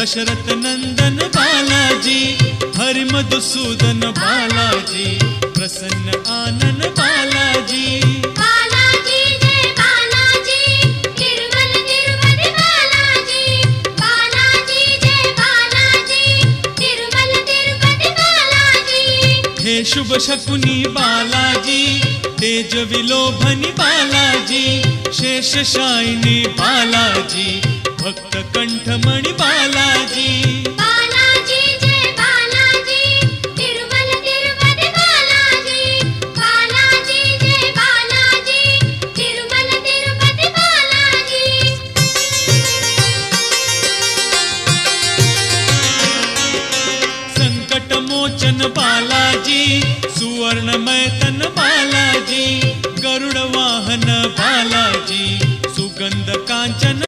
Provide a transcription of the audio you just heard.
दशरथ नंदन बालाजी, हरि मधुसूदन बालाजी, प्रसन्न आनन बालाजी। बालाजी जय बालाजी, तिरुमल तिरुपति बालाजी। बालाजी जय बालाजी, तिरुमल तिरुपति बालाजी। हे शुभ शकुनी बालाजी, तेज विलोभनी बालाजी, शेष शायिनी बालाजी, भक्त कंठमणि बालाजी। बालाजी जय बालाजी, तिरुमल तिरुपति बालाजी। बालाजी जय बालाजी, तिरुमल तिरुपति बालाजी। संकट मोचन बालाजी, सुवर्णमय तन बालाजी, गरुड़ वाहन बालाजी, सुगंध कांचन